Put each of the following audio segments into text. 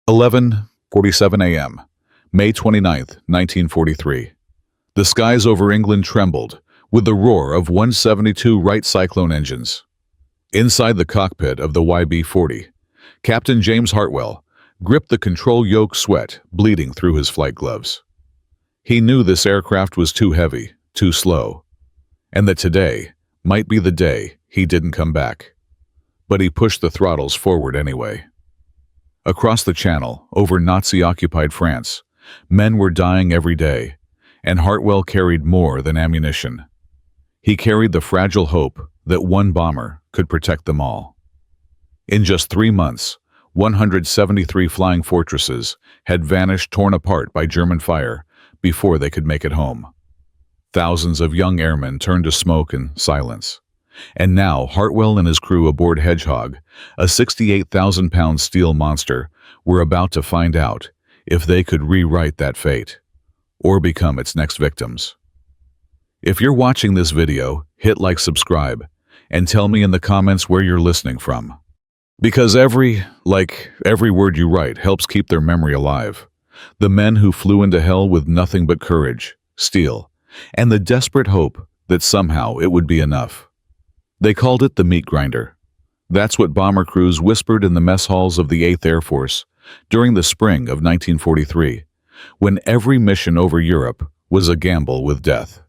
11:47 a.m., May 29th, 1943. The skies over England trembled with the roar of 172 Wright Cyclone engines. Inside the cockpit of the YB-40, Captain James Hartwell gripped the control yoke, sweat bleeding through his flight gloves. He knew this aircraft was too heavy, too slow, and that today might be the day he didn't come back. But he pushed the throttles forward anyway. Across the Channel, over Nazi-occupied France, men were dying every day, and Hartwell carried more than ammunition. He carried the fragile hope that one bomber could protect them all. In just 3 months, 173 flying fortresses had vanished, torn apart by German fire before they could make it home. Thousands of young airmen turned to smoke and silence. And now Hartwell and his crew aboard Hedgehog, a 68,000-pound steel monster, were about to find out if they could rewrite that fate or become its next victims. If you're watching this video, hit like, subscribe, and tell me in the comments where you're listening from. Because every word you write helps keep their memory alive. The men who flew into hell with nothing but courage, steel, and the desperate hope that somehow it would be enough. They called it the meat grinder. That's what bomber crews whispered in the mess halls of the 8th Air Force during the spring of 1943, when every mission over Europe was a gamble with death.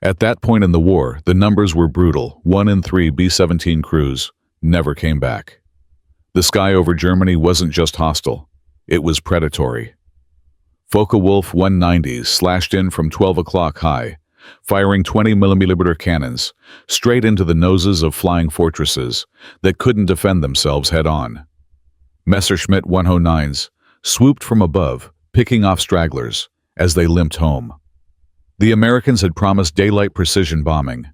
At that point in the war, the numbers were brutal. 1 in 3 B-17 crews never came back. The sky over Germany wasn't just hostile, it was predatory. Focke-Wulf 190s slashed in from 12 o'clock high, firing 20mm cannons straight into the noses of flying fortresses that couldn't defend themselves head-on. Messerschmitt 109s swooped from above, picking off stragglers as they limped home. The Americans had promised daylight precision bombing.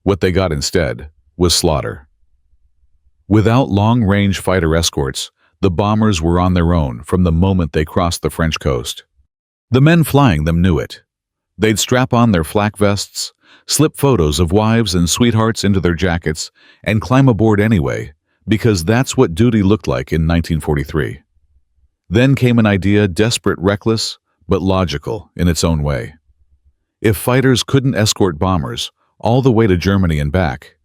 What they got instead was slaughter. Without long-range fighter escorts, the bombers were on their own from the moment they crossed the French coast. The men flying them knew it. They'd strap on their flak vests, slip photos of wives and sweethearts into their jackets, and climb aboard anyway, because that's what duty looked like in 1943. Then came an idea, desperate, reckless, but logical in its own way. If fighters couldn't escort bombers all the way to Germany and back,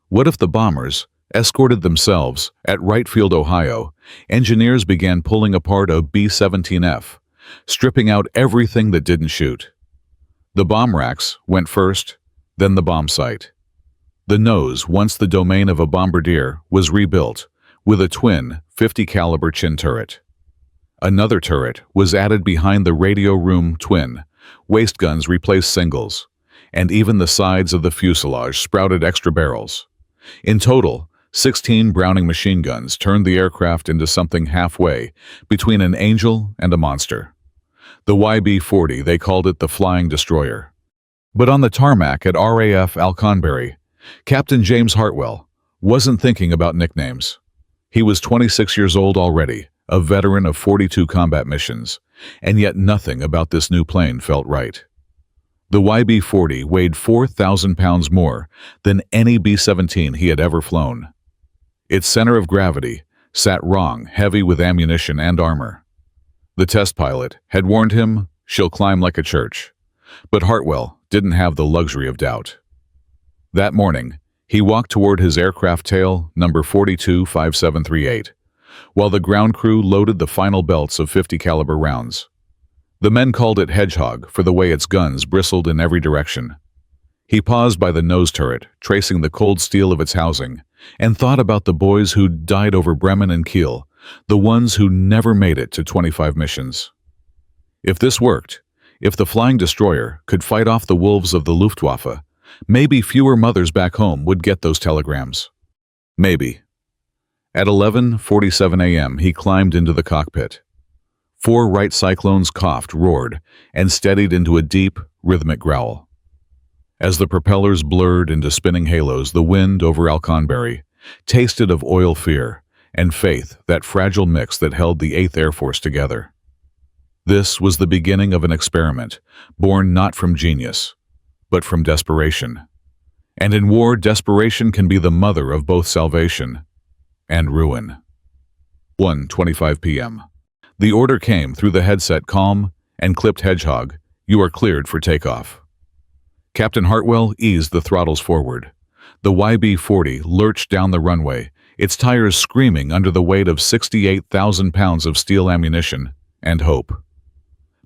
what if the bombers escorted themselves? At Wright Field, Ohio, engineers began pulling apart a B-17F, stripping out everything that didn't shoot. The bomb racks went first, then the bomb sight. The nose, once the domain of a bombardier, was rebuilt with a twin 50 caliber chin turret. Another turret was added behind the radio room, twin waist guns replaced singles, and even the sides of the fuselage sprouted extra barrels. In total, 16 Browning machine guns turned the aircraft into something halfway between an angel and a monster. The YB-40, they called it the Flying Destroyer. But on the tarmac at RAF Alconbury, Captain James Hartwell wasn't thinking about nicknames. He was 26 years old already, a veteran of 42 combat missions, and yet nothing about this new plane felt right. The YB-40 weighed 4,000 pounds more than any B-17 he had ever flown. Its center of gravity sat wrong, heavy with ammunition and armor. The test pilot had warned him, "She'll climb like a church." But Hartwell didn't have the luxury of doubt. That morning, he walked toward his aircraft tail, number 425738, while the ground crew loaded the final belts of 50 caliber rounds. The men called it Hedgehog for the way its guns bristled in every direction. He paused by the nose turret, tracing the cold steel of its housing, and thought about the boys who'd died over Bremen and Kiel, the ones who never made it to 25 missions. If this worked, if the Flying Destroyer could fight off the wolves of the Luftwaffe, maybe fewer mothers back home would get those telegrams. Maybe. At 11:47 a.m., he climbed into the cockpit. 4 Wright Cyclones coughed, roared, and steadied into a deep, rhythmic growl. As the propellers blurred into spinning halos, the wind over Alconbury tasted of oil, fear, and faith, that fragile mix that held the 8th Air Force together. This was the beginning of an experiment, born not from genius, but from desperation. And in war, desperation can be the mother of both salvation and ruin. 1:25 p.m. The order came through the headset, calm and clipped: Hedgehog, you are cleared for takeoff. Captain Hartwell eased the throttles forward. The YB-40 lurched down the runway, its tires screaming under the weight of 68,000 pounds of steel ammunition and hope.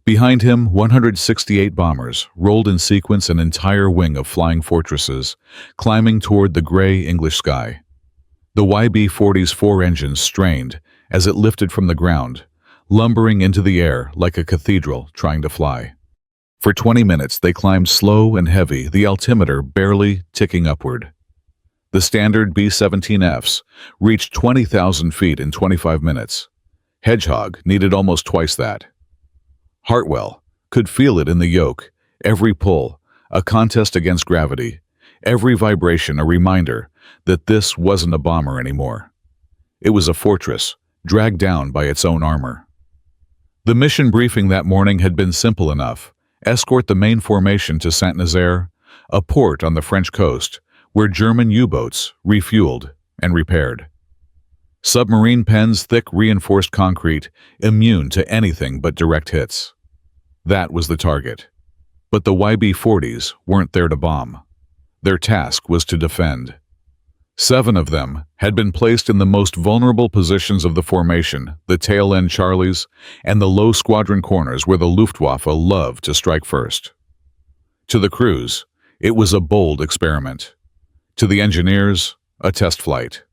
Behind him, 168 bombers rolled in sequence, an entire wing of flying fortresses, climbing toward the gray English sky. The YB-40's four engines strained as it lifted from the ground, lumbering into the air like a cathedral trying to fly. For 20 minutes they climbed slow and heavy, the altimeter barely ticking upward. The standard B-17Fs reached 20,000 feet in 25 minutes. Hedgehog needed almost twice that. Hartwell could feel it in the yoke, every pull, a contest against gravity, every vibration a reminder that this wasn't a bomber anymore. It was a fortress, dragged down by its own armor. The mission briefing that morning had been simple enough: escort the main formation to Saint-Nazaire, a port on the French coast, where German U-boats refueled and repaired. Submarine pens, thick reinforced concrete, immune to anything but direct hits. That was the target. But the YB-40s weren't there to bomb. Their task was to defend. 7 of them had been placed in the most vulnerable positions of the formation, the tail-end Charlies and the low squadron corners where the Luftwaffe loved to strike first. To the crews, it was a bold experiment. To the engineers, a test flight.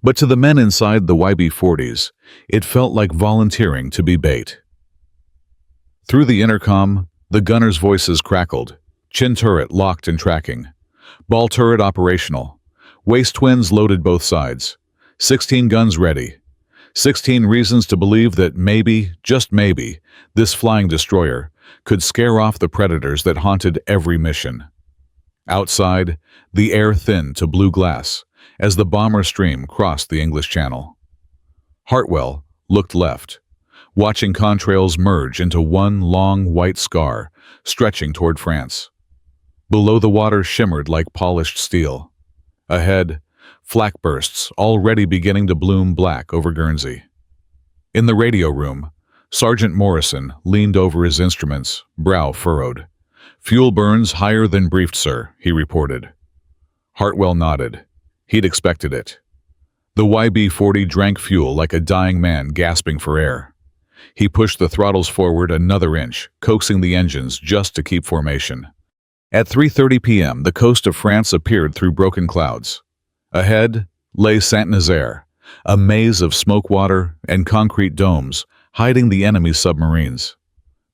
But to the men inside the YB-40s, it felt like volunteering to be bait. Through the intercom, the gunners' voices crackled. Chin turret locked and tracking. Ball turret operational. Waist twins loaded both sides. 16 guns ready. 16 reasons to believe that maybe, just maybe, this flying destroyer could scare off the predators that haunted every mission. Outside, the air thinned to blue glass as the bomber stream crossed the English Channel. Hartwell looked left, watching contrails merge into one long white scar stretching toward France. Below, the water shimmered like polished steel. Ahead, flak bursts already beginning to bloom black over Guernsey. In the radio room, Sergeant Morrison leaned over his instruments, brow furrowed. "Fuel burns higher than briefed, sir," he reported. Hartwell nodded. He'd expected it. The YB-40 drank fuel like a dying man gasping for air. He pushed the throttles forward another inch, coaxing the engines just to keep formation. At 3:30 p.m., the coast of France appeared through broken clouds. Ahead lay Saint-Nazaire, a maze of smoke water and concrete domes hiding the enemy's submarines.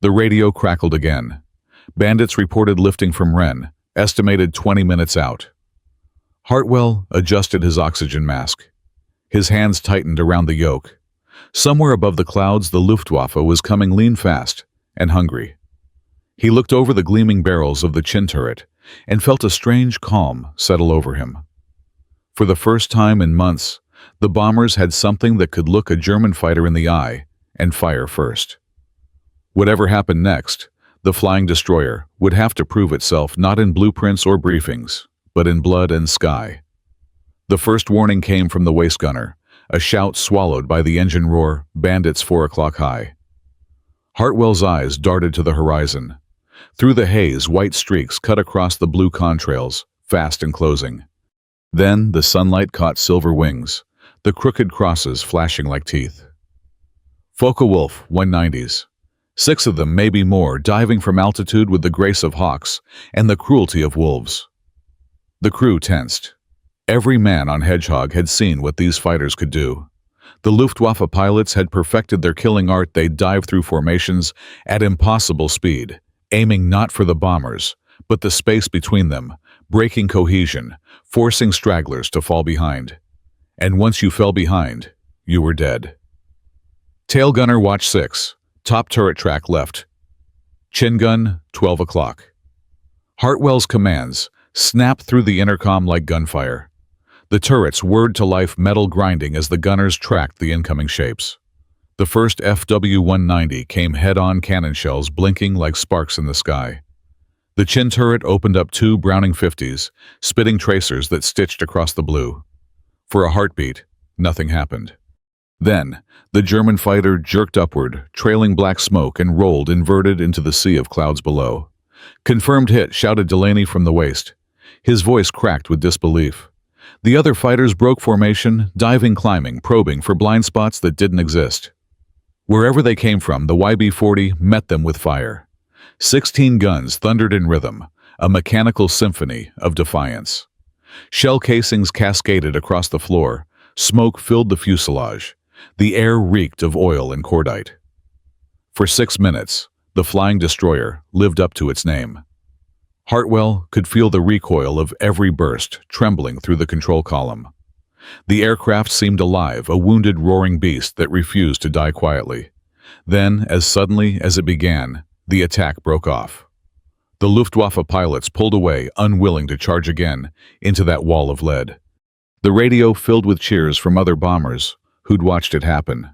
The radio crackled again. Bandits reported lifting from Rennes, estimated 20 minutes out. Hartwell adjusted his oxygen mask. His hands tightened around the yoke. Somewhere above the clouds, the Luftwaffe was coming lean fast and hungry. He looked over the gleaming barrels of the chin turret and felt a strange calm settle over him. For the first time in months, the bombers had something that could look a German fighter in the eye and fire first. Whatever happened next, the flying destroyer would have to prove itself not in blueprints or briefings, but in blood and sky. The first warning came from the waist gunner, a shout swallowed by the engine roar, bandits 4 o'clock high. Hartwell's eyes darted to the horizon. Through the haze, white streaks cut across the blue contrails, fast and closing. Then the sunlight caught silver wings, the crooked crosses flashing like teeth. Focke-Wulf 190s. 6 of them, maybe more, diving from altitude with the grace of hawks and the cruelty of wolves. The crew tensed. Every man on Hedgehog had seen what these fighters could do. The Luftwaffe pilots had perfected their killing art. They'd dive through formations at impossible speed, aiming not for the bombers, but the space between them, breaking cohesion, forcing stragglers to fall behind. And once you fell behind, you were dead. Tail gunner watch 6, top turret track left. Chin gun, 12 o'clock. Hartwell's commands snapped through the intercom like gunfire. The turrets whirred to life, metal grinding as the gunners tracked the incoming shapes. The first FW-190 came head-on, cannon shells blinking like sparks in the sky. The chin turret opened up 2 Browning 50s, spitting tracers that stitched across the blue. For a heartbeat, nothing happened. Then, the German fighter jerked upward, trailing black smoke, and rolled inverted into the sea of clouds below. "Confirmed hit," shouted Delaney from the waist. His voice cracked with disbelief. The other fighters broke formation, diving, climbing, probing for blind spots that didn't exist. Wherever they came from, the YB-40 met them with fire. 16 guns thundered in rhythm, a mechanical symphony of defiance. Shell casings cascaded across the floor, smoke filled the fuselage. The air reeked of oil and cordite. For 6 minutes, the flying destroyer lived up to its name. Hartwell could feel the recoil of every burst trembling through the control column. The aircraft seemed alive, a wounded, roaring beast that refused to die quietly. Then, as suddenly as it began, the attack broke off. The Luftwaffe pilots pulled away, unwilling to charge again into that wall of lead. The radio filled with cheers from other bombers who'd watched it happen.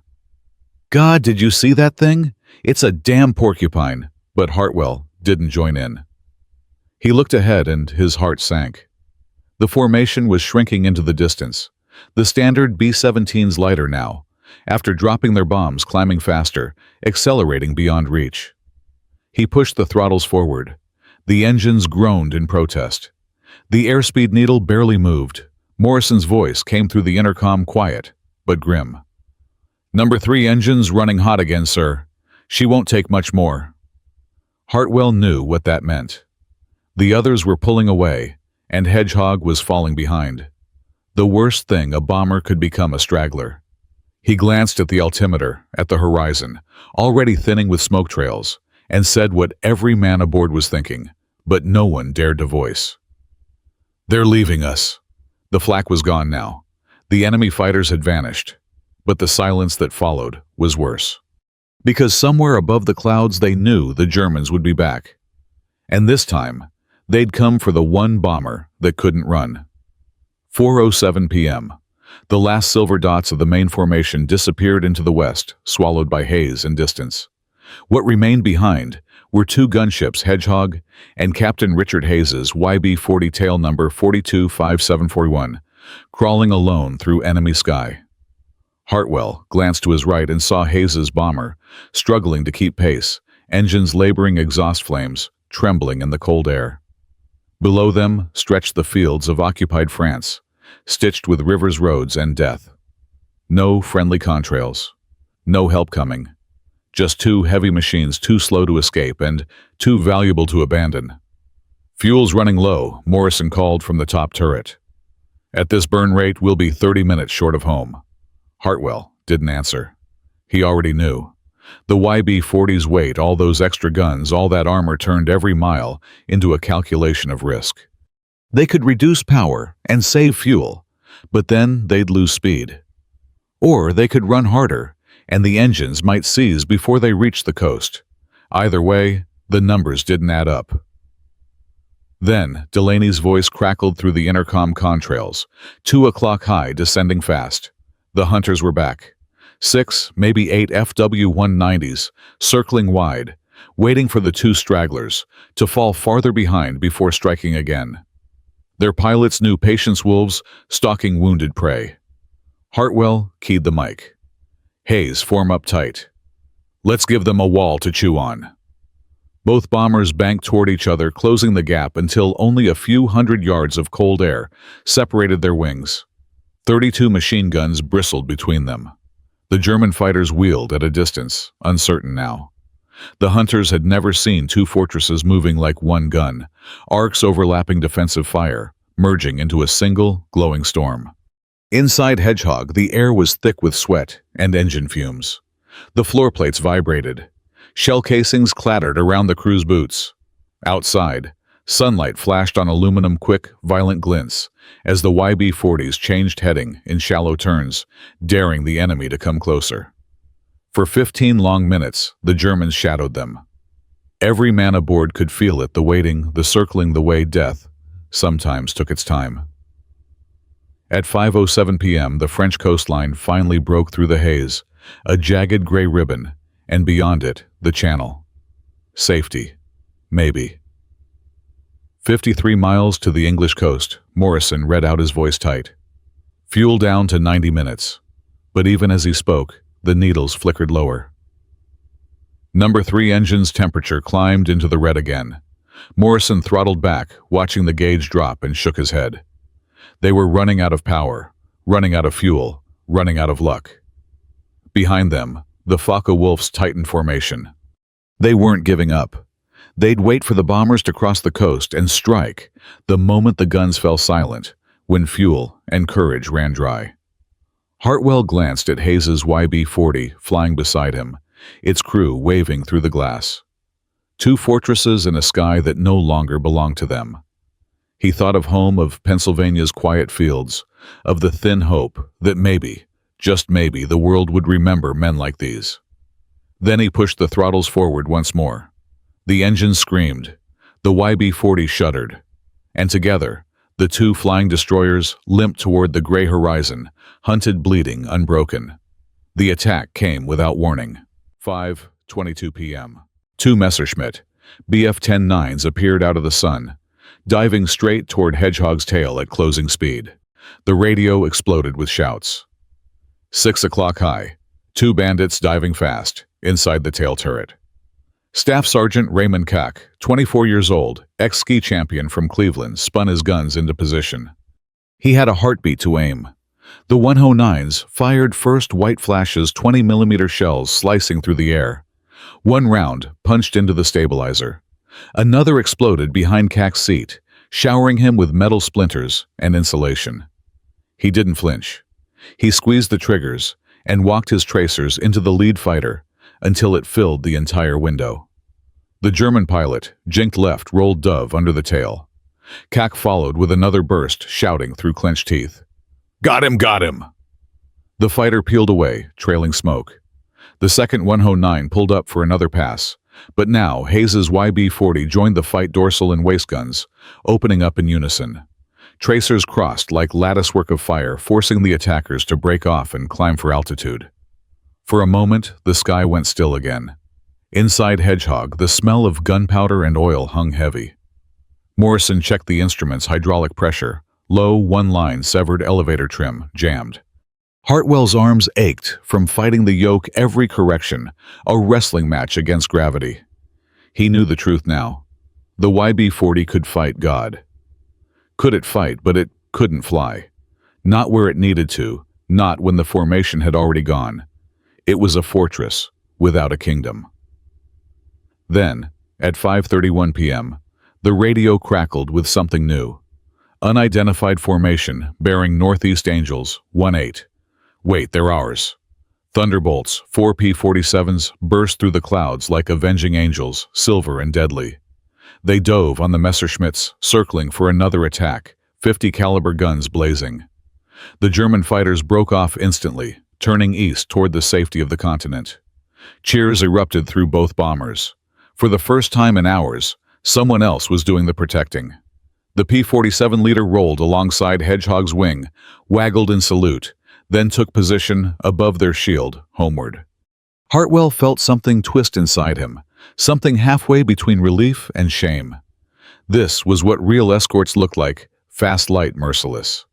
"God, did you see that thing? It's a damn porcupine," but Hartwell didn't join in. He looked ahead and his heart sank. The formation was shrinking into the distance. The standard B-17's lighter now, after dropping their bombs, climbing faster, accelerating beyond reach. He pushed the throttles forward. The engines groaned in protest. The airspeed needle barely moved. Morrison's voice came through the intercom, quiet but grim. "Number 3 engines running hot again, sir. She won't take much more." Hartwell knew what that meant. The others were pulling away, and Hedgehog was falling behind. The worst thing a bomber could become, a straggler. He glanced at the altimeter, at the horizon, already thinning with smoke trails, and said what every man aboard was thinking, but no one dared to voice. "They're leaving us." The flak was gone now. The enemy fighters had vanished, but the silence that followed was worse. Because somewhere above the clouds they knew the Germans would be back. And this time, they'd come for the one bomber that couldn't run. 4:07 p.m. The last silver dots of the main formation disappeared into the west, swallowed by haze and distance. What remained behind were 2 gunships, Hedgehog and Captain Richard Hayes's YB-40 tail number 425741, crawling alone through enemy sky. Hartwell glanced to his right and saw Hayes's bomber, struggling to keep pace, engines laboring, exhaust flames trembling in the cold air. Below them stretched the fields of occupied France, stitched with rivers, roads, and death. No friendly contrails. No help coming. Just 2 heavy machines too slow to escape and too valuable to abandon. "Fuel's running low," Morrison called from the top turret. "At this burn rate, we'll be 30 minutes short of home." Hartwell didn't answer. He already knew. The YB-40's weight, all those extra guns, all that armor turned every mile into a calculation of risk. They could reduce power and save fuel, but then they'd lose speed. Or they could run harder, and the engines might seize before they reached the coast. Either way, the numbers didn't add up. Then, Delaney's voice crackled through the intercom contrails, 2 o'clock high, descending fast. The hunters were back. 6, maybe 8 FW-190s, circling wide, waiting for the 2 stragglers to fall farther behind before striking again. Their pilots knew patience wolves stalking wounded prey. Hartwell keyed the mic. "Hayes, form up tight. Let's give them a wall to chew on." Both bombers banked toward each other, closing the gap until only a few hundred yards of cold air separated their wings. 32 machine guns bristled between them. The German fighters wheeled at a distance, uncertain now. The hunters had never seen 2 fortresses moving like one gun, arcs overlapping defensive fire, merging into a single, glowing storm. Inside Hedgehog, the air was thick with sweat and engine fumes. The floor plates vibrated. Shell casings clattered around the crew's boots. Outside, sunlight flashed on aluminum, quick, violent glints as the YB-40s changed heading in shallow turns, daring the enemy to come closer. For 15 long minutes, the Germans shadowed them. Every man aboard could feel it, the waiting, the circling, the way death sometimes took its time. At 5:07 p.m., the French coastline finally broke through the haze, a jagged gray ribbon, and beyond it, the channel. Safety. Maybe. 53 miles to the English coast, Morrison read out, his voice tight. "Fuel down to 90 minutes. But even as he spoke, the needles flickered lower. Number 3 engine's temperature climbed into the red again. Morrison throttled back, watching the gauge drop, and shook his head. They were running out of power, running out of fuel, running out of luck. Behind them, the Focke-Wulf's tightened formation. They weren't giving up. They'd wait for the bombers to cross the coast and strike the moment the guns fell silent, when fuel and courage ran dry. Hartwell glanced at Hayes's YB-40 flying beside him, its crew waving through the glass. 2 fortresses in a sky that no longer belonged to them. He thought of home, of Pennsylvania's quiet fields, of the thin hope that maybe, just maybe, the world would remember men like these. Then he pushed the throttles forward once more. The engine screamed, the YB-40 shuddered, and together, the 2 flying destroyers limped toward the gray horizon, hunted, bleeding, unbroken. The attack came without warning. 5:22 p.m. 2 Messerschmitt Bf-10-9s appeared out of the sun, diving straight toward Hedgehog's tail at closing speed. The radio exploded with shouts. 6 o'clock high, 2 bandits diving fast, inside the tail turret. Staff Sergeant Raymond Kack, 24 years old, ex-ski champion from Cleveland, spun his guns into position. He had a heartbeat to aim. The 109s fired first white flashes, 20mm shells slicing through the air. One round punched into the stabilizer. Another exploded behind Kack's seat, showering him with metal splinters and insulation. He didn't flinch. He squeezed the triggers and walked his tracers into the lead fighter until it filled the entire window. The German pilot, jinked left, rolled dove under the tail. Kack followed with another burst, shouting through clenched teeth. "Got him, got him!" The fighter peeled away, trailing smoke. The second 109 pulled up for another pass, but now Hayes's YB-40 joined the fight, dorsal and waist guns, opening up in unison. Tracers crossed like latticework of fire, forcing the attackers to break off and climb for altitude. For a moment, the sky went still again. Inside Hedgehog, the smell of gunpowder and oil hung heavy. Morrison checked the instrument's hydraulic pressure. Low, 1 line, severed elevator trim, jammed. Hartwell's arms ached from fighting the yoke, every correction, a wrestling match against gravity. He knew the truth now. The YB-40 could fight God. Could it fight, but it couldn't fly. Not where it needed to, not when the formation had already gone. It was a fortress without a kingdom. Then, at 5:31 p.m., the radio crackled with something new. Unidentified formation bearing Northeast Angels, 1-8. Wait, they're ours. Thunderbolts, 4 P-47s, burst through the clouds like avenging angels, silver and deadly. They dove on the Messerschmitts, circling for another attack, 50 caliber guns blazing. The German fighters broke off instantly, turning east toward the safety of the continent. Cheers erupted through both bombers. For the first time in hours, someone else was doing the protecting. The P-47 leader rolled alongside Hedgehog's wing, waggled in salute, then took position above their shield, homeward. Hartwell felt something twist inside him, something halfway between relief and shame. This was what real escorts looked like, fast, light, merciless.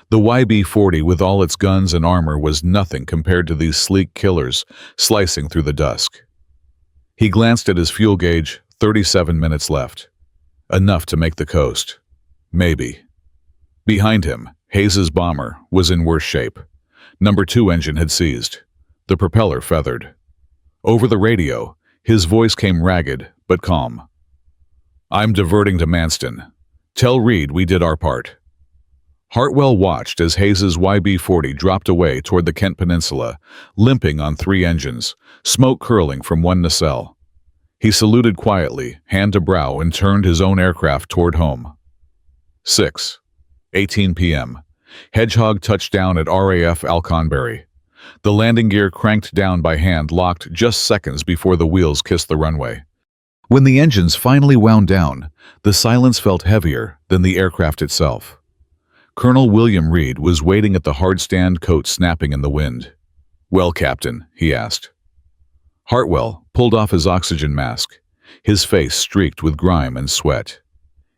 The YB-40 with all its guns and armor was nothing compared to these sleek killers slicing through the dusk. He glanced at his fuel gauge, 37 minutes left. Enough to make the coast. Maybe. Behind him, Hayes's bomber was in worse shape. Number 2 engine had seized. The propeller feathered. Over the radio, his voice came ragged but calm. "I'm diverting to Manston. Tell Reed we did our part." Hartwell watched as Hayes's YB-40 dropped away toward the Kent Peninsula, limping on 3 engines, smoke curling from one nacelle. He saluted quietly, hand to brow, and turned his own aircraft toward home. 6:18 p.m. Hedgehog touched down at RAF Alconbury. The landing gear cranked down by hand locked just seconds before the wheels kissed the runway. When the engines finally wound down, the silence felt heavier than the aircraft itself. Colonel William Reed was waiting at the hardstand, coat snapping in the wind. "Well, Captain," he asked. Hartwell pulled off his oxygen mask, his face streaked with grime and sweat.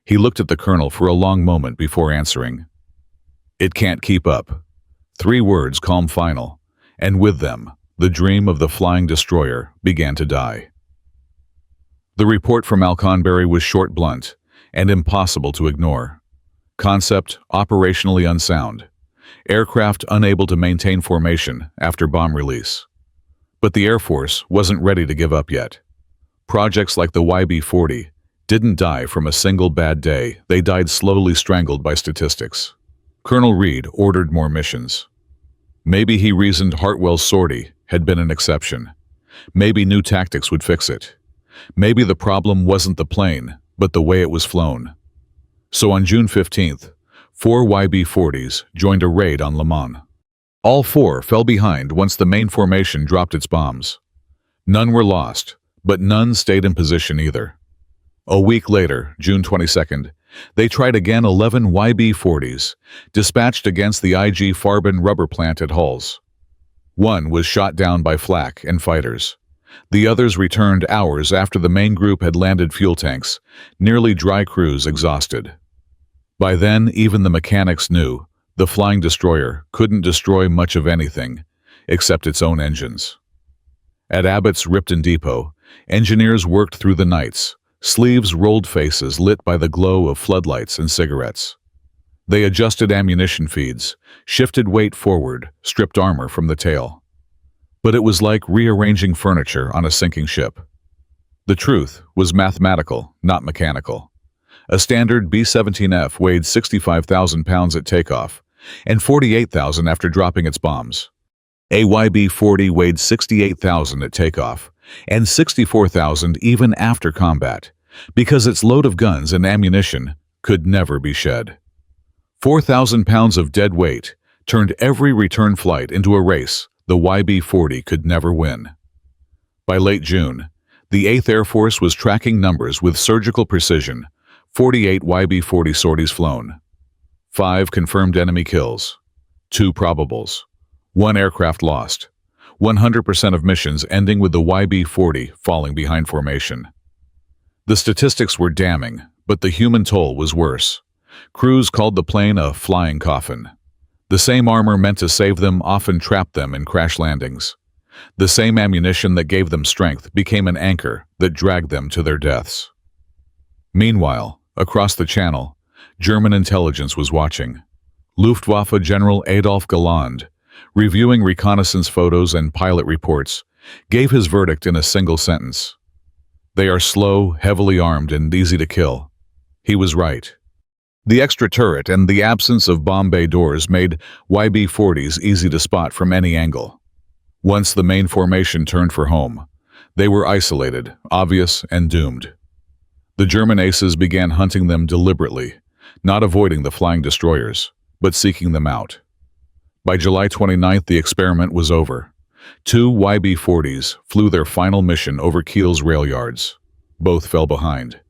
He looked at the colonel for a long moment before answering. "It can't keep up." 3 words, calm, final, and with them, the dream of the flying destroyer began to die. The report from Alconbury was short, blunt, and impossible to ignore. Concept operationally unsound. Aircraft unable to maintain formation after bomb release. But the Air Force wasn't ready to give up yet. Projects like the YB-40 didn't die from a single bad day, they died slowly, strangled by statistics. Colonel Reed ordered more missions. Maybe he reasoned Hartwell's sortie had been an exception. Maybe new tactics would fix it. Maybe the problem wasn't the plane, but the way it was flown. So on June 15th, 4 YB-40s joined a raid on Le Mans. All 4 fell behind once the main formation dropped its bombs. None were lost, but none stayed in position either. A week later, June 22nd, they tried again. 11 YB-40s, dispatched against the IG Farben rubber plant at Hulls. One was shot down by flak and fighters. The others returned hours after the main group had landed fuel tanks, nearly dry crews exhausted. By then, even the mechanics knew the flying destroyer couldn't destroy much of anything except its own engines. At Abbott's Ripton Depot, engineers worked through the nights, sleeves rolled, faces lit by the glow of floodlights and cigarettes. They adjusted ammunition feeds, shifted weight forward, stripped armor from the tail. But it was like rearranging furniture on a sinking ship. The truth was mathematical, not mechanical. A standard B-17F weighed 65,000 pounds at takeoff, and 48,000 after dropping its bombs. A YB-40 weighed 68,000 at takeoff, and 64,000 even after combat, because its load of guns and ammunition could never be shed. 4,000 pounds of dead weight turned every return flight into a race the YB-40 could never win. By late June, the 8th Air Force was tracking numbers with surgical precision. 48 YB-40 sorties flown. 5 confirmed enemy kills. 2 probables. 1 aircraft lost. 100% of missions ending with the YB-40 falling behind formation. The statistics were damning, but the human toll was worse. Crews called the plane a flying coffin. The same armor meant to save them often trapped them in crash landings. The same ammunition that gave them strength became an anchor that dragged them to their deaths. Meanwhile, across the channel, German intelligence was watching. Luftwaffe General Adolf Galland, reviewing reconnaissance photos and pilot reports, gave his verdict in a single sentence. They are slow, heavily armed, and easy to kill. He was right. The extra turret and the absence of bomb bay doors made YB-40s easy to spot from any angle. Once the main formation turned for home, they were isolated, obvious, and doomed. The German aces began hunting them deliberately, not avoiding the flying destroyers, but seeking them out. By July 29th, the experiment was over. 2 YB-40s flew their final mission over Kiel's rail yards. Both fell behind.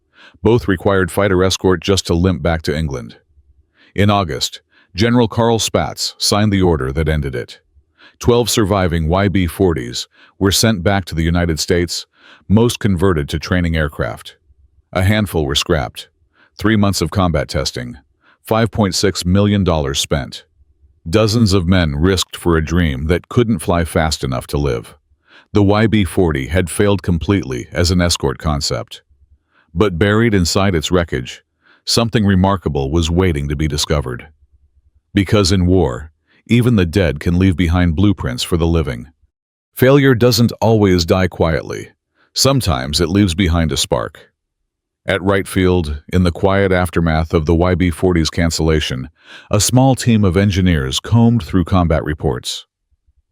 Both required fighter escort just to limp back to England. In August, General Karl Spaatz signed the order that ended it. 12 surviving YB-40s were sent back to the United States, most converted to training aircraft. A handful were scrapped. 3 months of combat testing. $5.6 million spent. Dozens of men risked for a dream that couldn't fly fast enough to live. The YB-40 had failed completely as an escort concept. But buried inside its wreckage, something remarkable was waiting to be discovered. Because in war, even the dead can leave behind blueprints for the living. Failure doesn't always die quietly. Sometimes it leaves behind a spark. At Wright Field, in the quiet aftermath of the YB-40's cancellation, a small team of engineers combed through combat reports.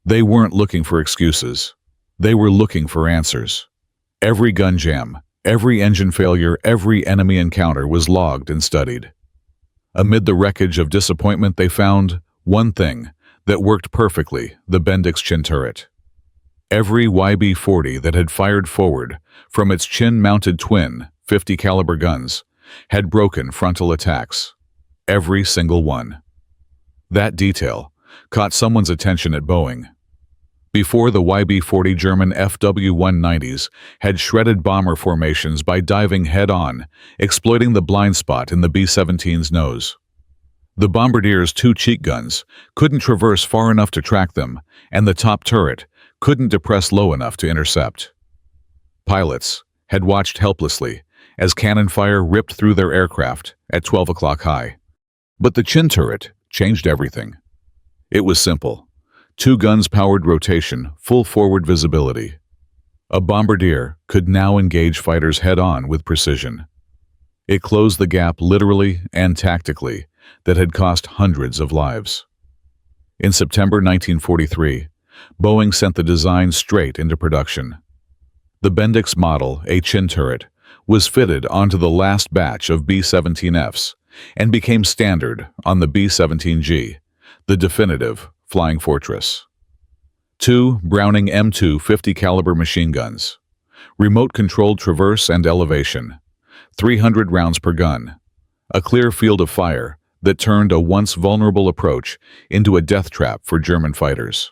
They weren't looking for excuses. They were looking for answers. Every gun jam, every engine failure, every enemy encounter was logged and studied. Amid the wreckage of disappointment, they found one thing that worked perfectly: the Bendix chin turret. Every YB-40 that had fired forward from its chin-mounted twin 50 caliber guns had broken frontal attacks. Every single one. That detail caught someone's attention at Boeing. Before the YB-40, German FW-190s had shredded bomber formations by diving head-on, exploiting the blind spot in the B-17's nose. The bombardier's two cheek guns couldn't traverse far enough to track them, and the top turret couldn't depress low enough to intercept. Pilots had watched helplessly as cannon fire ripped through their aircraft at 12 o'clock high. But the chin turret changed everything. It was simple. Two guns powered rotation, full forward visibility. A bombardier could now engage fighters head-on with precision. It closed the gap literally and tactically that had cost hundreds of lives. In September 1943, Boeing sent the design straight into production. The Bendix Model, a chin turret, was fitted onto the last batch of B-17Fs and became standard on the B-17G, the definitive flying fortress. Two Browning M2 50 caliber machine guns, remote-controlled traverse and elevation, 300 rounds per gun, a clear field of fire that turned a once vulnerable approach into a death trap for German fighters.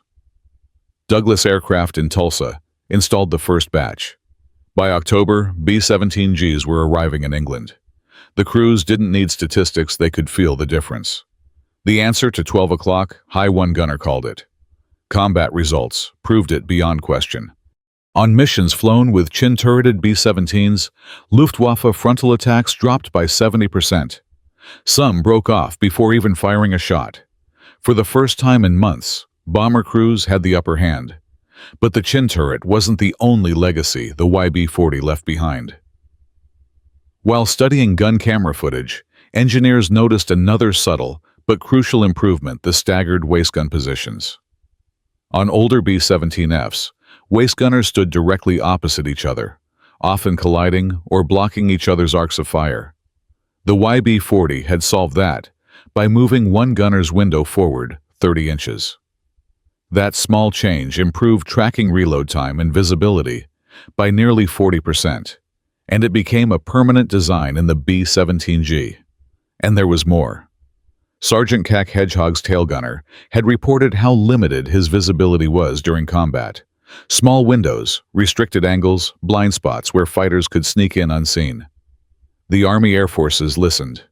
Douglas Aircraft in Tulsa installed the first batch. By October, B-17Gs were arriving in England. The crews didn't need statistics, they could feel the difference. The answer to 12 o'clock, High One Gunner called it. Combat results proved it beyond question. On missions flown with chin-turreted B-17s, Luftwaffe frontal attacks dropped by 70%. Some broke off before even firing a shot. For the first time in months, bomber crews had the upper hand. But the chin turret wasn't the only legacy the YB-40 left behind. While studying gun camera footage, engineers noticed another subtle but crucial improvement: the staggered waistgun positions. On older B-17Fs, waistgunners stood directly opposite each other, often colliding or blocking each other's arcs of fire. The YB-40 had solved that by moving one gunner's window forward 30 inches. That small change improved tracking reload time and visibility by nearly 40%, and it became a permanent design in the B-17G. And there was more. Sergeant Cac Hedgehog's tail gunner had reported how limited his visibility was during combat. Small windows, restricted angles, blind spots where fighters could sneak in unseen. The Army Air Forces listened.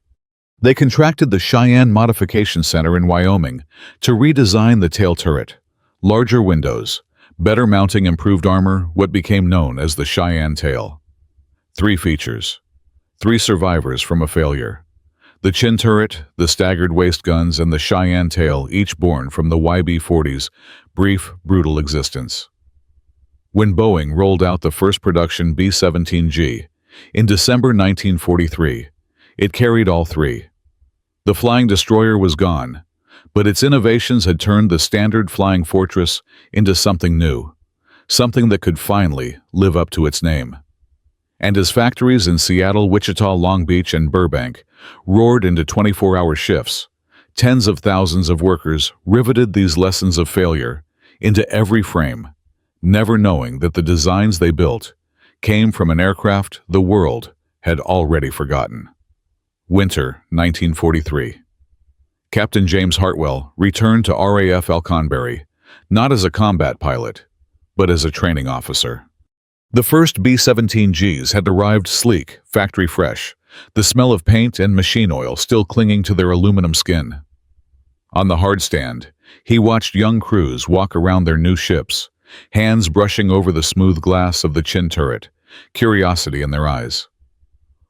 They contracted the Cheyenne Modification Center in Wyoming to redesign the tail turret. Larger windows, better mounting, improved armor, what became known as the Cheyenne tail. 3 features. 3 survivors from a failure. The chin turret, the staggered waist guns, and the Cheyenne tail, each born from the YB-40's brief, brutal existence. When Boeing rolled out the first production B-17G in December 1943, it carried all 3. The flying destroyer was gone, but its innovations had turned the standard flying fortress into something new, something that could finally live up to its name. And as factories in Seattle, Wichita, Long Beach, and Burbank roared into 24-hour shifts, tens of thousands of workers riveted these lessons of failure into every frame, never knowing that the designs they built came from an aircraft the world had already forgotten. Winter 1943. Captain James Hartwell returned to RAF Alconbury, not as a combat pilot, but as a training officer. The first B-17Gs had arrived sleek, factory fresh, the smell of paint and machine oil still clinging to their aluminum skin. On the hard stand, he watched young crews walk around their new ships, hands brushing over the smooth glass of the chin turret, curiosity in their eyes.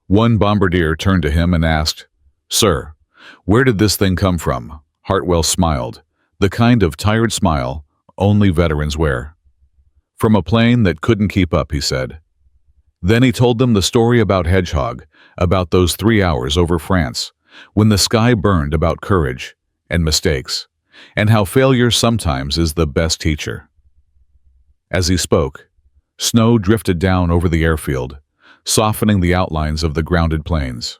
One bombardier turned to him and asked, "Sir, where did this thing come from?" Hartwell smiled, the kind of tired smile only veterans wear. "From a plane that couldn't keep up," he said. Then he told them the story about Hedgehog, about those 3 hours over France, when the sky burned, about courage and mistakes, and how failure sometimes is the best teacher. As he spoke, snow drifted down over the airfield, softening the outlines of the grounded planes.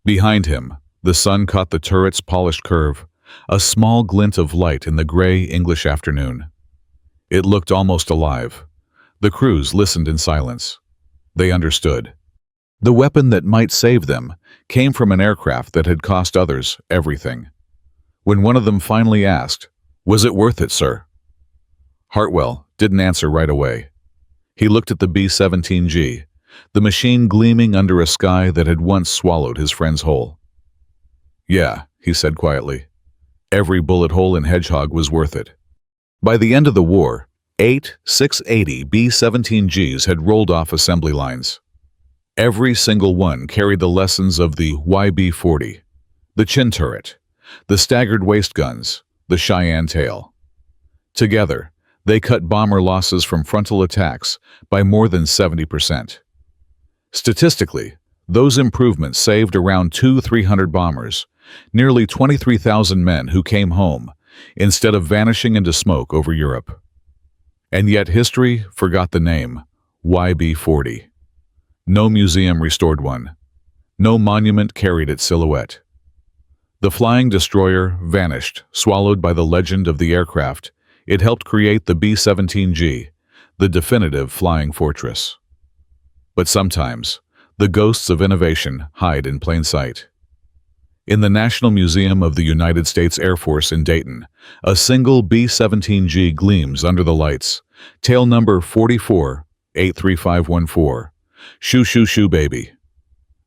Behind him, the sun caught the turret's polished curve, a small glint of light in the gray English afternoon. It looked almost alive. The crews listened in silence. They understood. The weapon that might save them came from an aircraft that had cost others everything. When one of them finally asked, "Was it worth it, sir?" Hartwell didn't answer right away. He looked at the B-17G, the machine gleaming under a sky that had once swallowed his friends whole. Yeah, he said quietly. Every bullet hole in Hedgehog was worth it. By the end of the war, 680 B-17Gs had rolled off assembly lines. Every single one carried the lessons of the YB-40, the chin turret, the staggered waist guns, the Cheyenne tail. Together, they cut bomber losses from frontal attacks by more than 70%. Statistically, those improvements saved around 200-300 bombers, nearly 23,000 men who came home, instead of vanishing into smoke over Europe. And yet history forgot the name, YB-40. No museum restored one. No monument carried its silhouette. The flying destroyer vanished, swallowed by the legend of the aircraft. It helped create the B-17G, the definitive flying fortress. But sometimes, the ghosts of innovation hide in plain sight. In the National Museum of the United States Air Force in Dayton, a single B-17G gleams under the lights, tail number 44-83514. Shoo shoo shoo baby.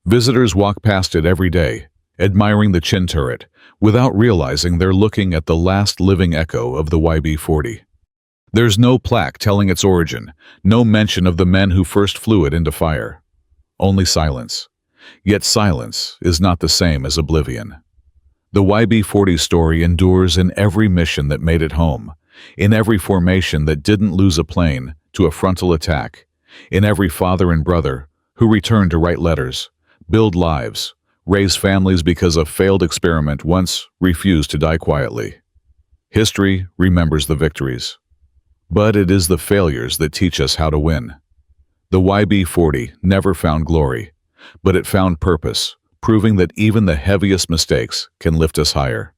Visitors walk past it every day, admiring the chin turret, without realizing they're looking at the last living echo of the YB-40. There's no plaque telling its origin, no mention of the men who first flew it into fire. Only silence. Yet silence is not the same as oblivion. The YB-40 story endures in every mission that made it home, in every formation that didn't lose a plane to a frontal attack, in every father and brother who returned to write letters, build lives, raise families because a failed experiment once refused to die quietly. History remembers the victories, but it is the failures that teach us how to win. The YB-40 never found glory, but it found purpose, proving that even the heaviest mistakes can lift us higher.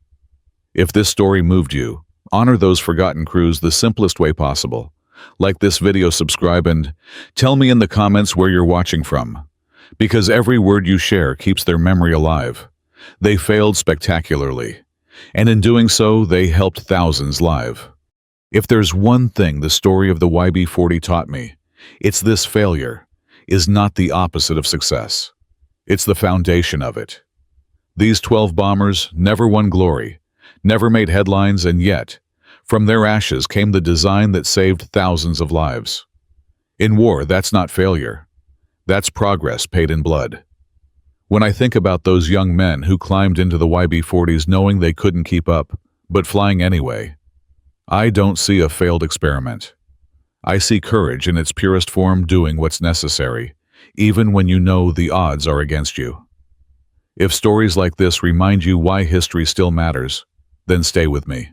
If this story moved you, honor those forgotten crews the simplest way possible. Like this video, subscribe, and tell me in the comments where you're watching from. Because every word you share keeps their memory alive. They failed spectacularly, and in doing so, they helped thousands live. If there's one thing the story of the YB-40 taught me, it's this: failure is not the opposite of success. It's the foundation of it. These 12 bombers never won glory, never made headlines, and yet, from their ashes came the design that saved thousands of lives. In war, that's not failure. That's progress paid in blood. When I think about those young men who climbed into the YB-40s knowing they couldn't keep up, but flying anyway, I don't see a failed experiment. I see courage in its purest form, doing what's necessary, even when you know the odds are against you. If stories like this remind you why history still matters, then stay with me.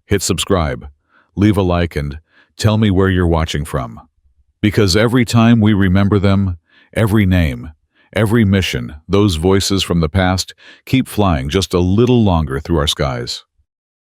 Hit subscribe, leave a like, and tell me where you're watching from. Because every time we remember them, every name, every mission, those voices from the past keep flying just a little longer through our skies.